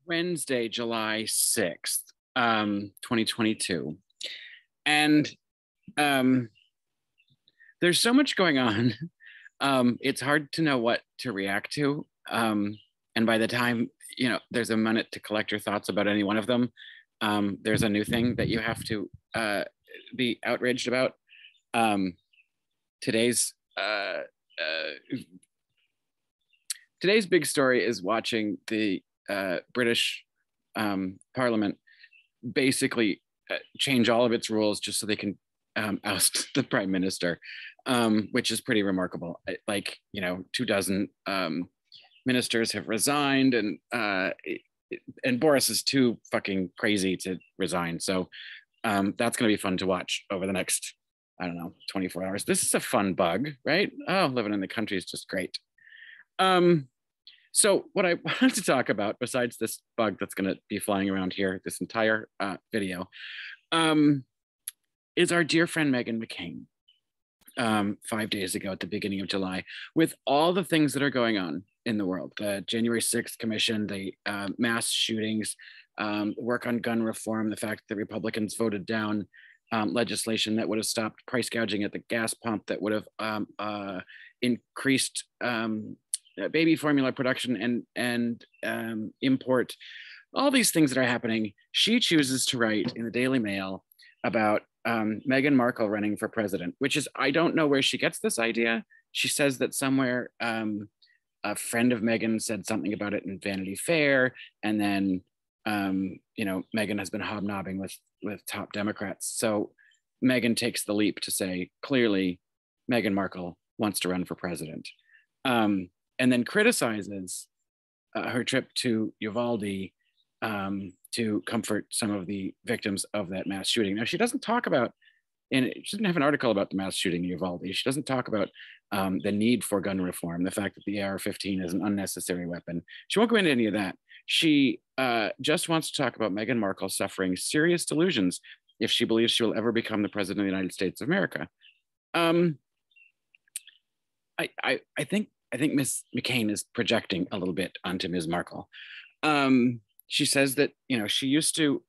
Wednesday, July 6th, 2022. And um, there's so much going on. It's hard to know what to react to. And by the time, there's a minute to collect your thoughts about any one of them, there's a new thing that you have to be outraged about. Um, today's uh, uh, today's big story is watching the British Parliament basically change all of its rules just so they can oust the prime minister, which is pretty remarkable. Like, 24 ministers have resigned, and Boris is too fucking crazy to resign. So that's going to be fun to watch over the next, I don't know, 24 hours. This is a fun bug, right? Oh, living in the country is just great. So what I wanted to talk about, besides this bug that's going to be flying around here, this entire video, is our dear friend Meghan McCain. 5 days ago at the beginning of July, with all the things that are going on in the world, the January 6th commission, the mass shootings, work on gun reform, the fact that Republicans voted down legislation that would have stopped price gouging at the gas pump, that would have increased baby formula production and import, all these things that are happening. She chooses to write in the Daily Mail about Meghan Markle running for president, which is, I don't know where she gets this idea. She says that somewhere a friend of Meghan said something about it in Vanity Fair, and then Meghan has been hobnobbing with top Democrats. So Meghan takes the leap to say, clearly, Meghan Markle wants to run for president, and then criticizes her trip to Uvalde to comfort some of the victims of that mass shooting. Now, she doesn't talk about, and she doesn't have an article about the mass shooting in Uvalde. She doesn't talk about the need for gun reform, the fact that the AR-15 is an unnecessary weapon. She won't go into any of that. She just wants to talk about Meghan Markle suffering serious delusions if she believes she will ever become the president of the United States of America. I think Miss McCain is projecting a little bit onto Ms. Markle. She says that, she used to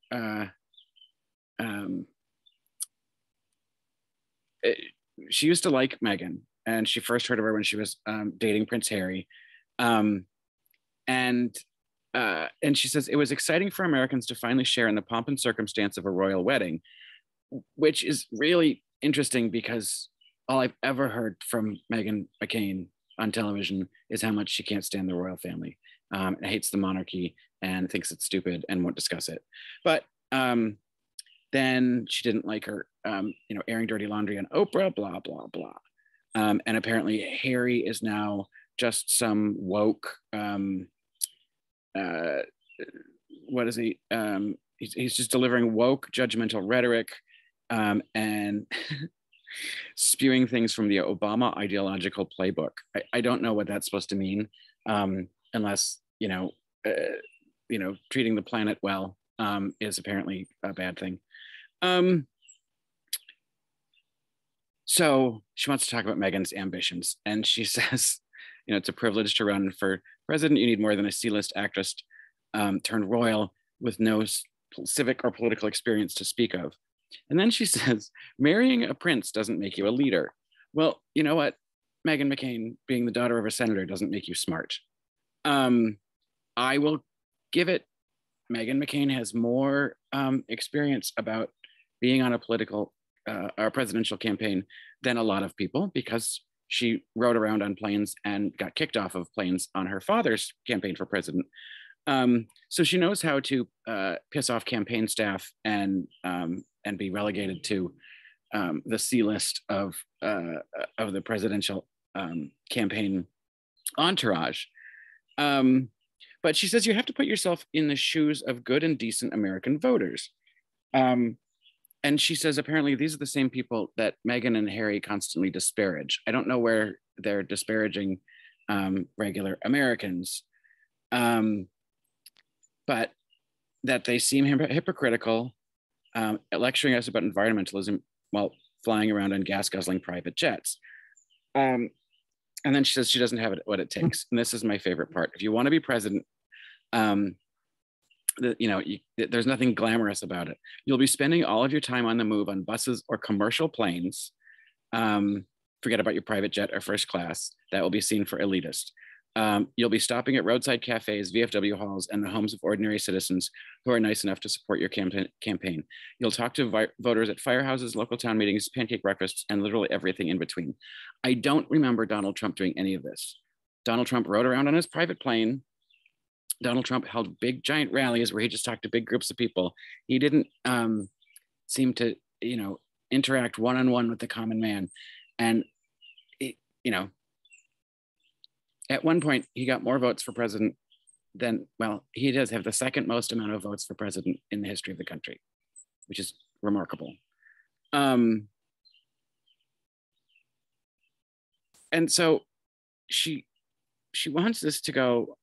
like Meghan, and she first heard of her when she was dating Prince Harry. And she says it was exciting for Americans to finally share in the pomp and circumstance of a royal wedding, which is really interesting because all I've ever heard from Meghan McCain on television is how much she can't stand the royal family, and hates the monarchy and thinks it's stupid and won't discuss it. But then she didn't like her, airing dirty laundry on Oprah, blah, blah, blah. And apparently Harry is now just some woke, what is he? He's just delivering woke, judgmental rhetoric, and spewing things from the Obama ideological playbook. I don't know what that's supposed to mean, unless, treating the planet well is apparently a bad thing. So she wants to talk about Meghan's ambitions, and she says, it's a privilege to run for president. You need more than a C-list actress turned royal with no civic or political experience to speak of. And then she says, marrying a prince doesn't make you a leader. Well, you know what? Meghan McCain, being the daughter of a senator, doesn't make you smart. I will give it, Meghan McCain has more experience about being on a political or presidential campaign than a lot of people, because she rode around on planes and got kicked off of planes on her father's campaign for president. So she knows how to piss off campaign staff and be relegated to the C list of the presidential campaign entourage. But she says you have to put yourself in the shoes of good and decent American voters. And she says apparently these are the same people that Meghan and Harry constantly disparage. I don't know where they're disparaging regular Americans, but that they seem hypocritical, lecturing us about environmentalism while flying around on gas-guzzling private jets. And then she says she doesn't have what it takes. And this is my favorite part. If you want to be president, there's nothing glamorous about it. You'll be spending all of your time on the move on buses or commercial planes. Forget about your private jet or first class. That will be seen for elitist. You'll be stopping at roadside cafes, VFW halls, and the homes of ordinary citizens who are nice enough to support your campaign. You'll talk to voters at firehouses, local town meetings, pancake breakfasts, and literally everything in between. I don't remember Donald Trump doing any of this. Donald Trump rode around on his private plane. Donald Trump held big, giant rallies where he just talked to big groups of people. He didn't seem to, interact one-on-one with the common man. And, at one point, he got more votes for president than, he does have the second most amount of votes for president in the history of the country, which is remarkable. And so she wants this to go.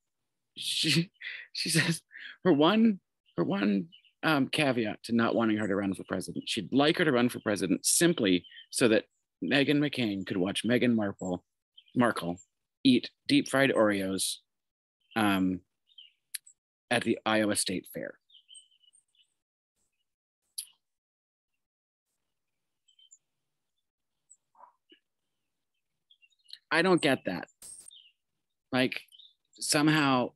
She says her one caveat to not wanting her to run for president, she'd like her to run for president simply so that Meghan McCain could watch Meghan Markle eat deep fried Oreos at the Iowa State Fair. I don't get that. Like, somehow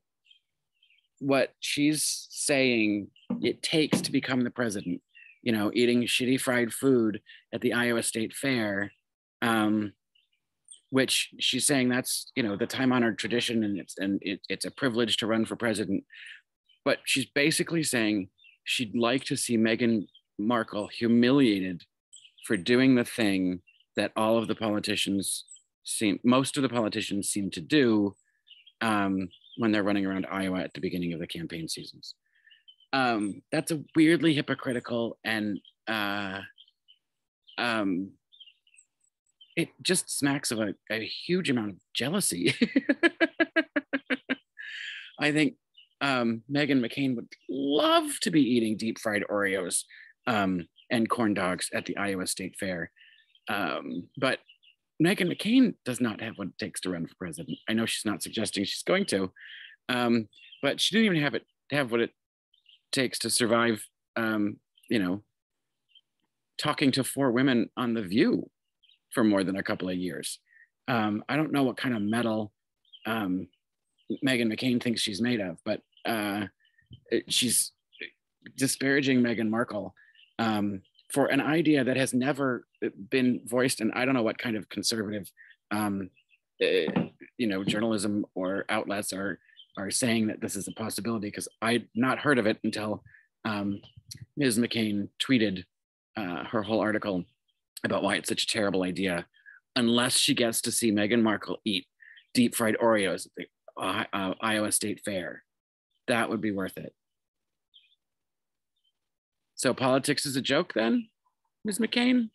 what she's saying it takes to become the president, eating shitty fried food at the Iowa State Fair, which she's saying that's, the time-honored tradition, and it's a privilege to run for president. But she's basically saying she'd like to see Meghan Markle humiliated for doing the thing that most of the politicians seem to do when they're running around Iowa at the beginning of the campaign seasons. That's a weirdly hypocritical, and it just smacks of a huge amount of jealousy. I think Meghan McCain would love to be eating deep fried Oreos and corn dogs at the Iowa State Fair. But Meghan McCain does not have what it takes to run for president. I know she's not suggesting she's going to, but she didn't even have what it takes to survive, talking to 4 women on The View for more than a couple of years. I don't know what kind of metal Meghan McCain thinks she's made of, but she's disparaging Meghan Markle for an idea that has never been voiced. And I don't know what kind of conservative, journalism or outlets are saying that this is a possibility, because I'd not heard of it until Ms. McCain tweeted her whole article about why it's such a terrible idea, unless she gets to see Meghan Markle eat deep fried Oreos at the Iowa State Fair. That would be worth it. So politics is a joke then, Ms. McCain?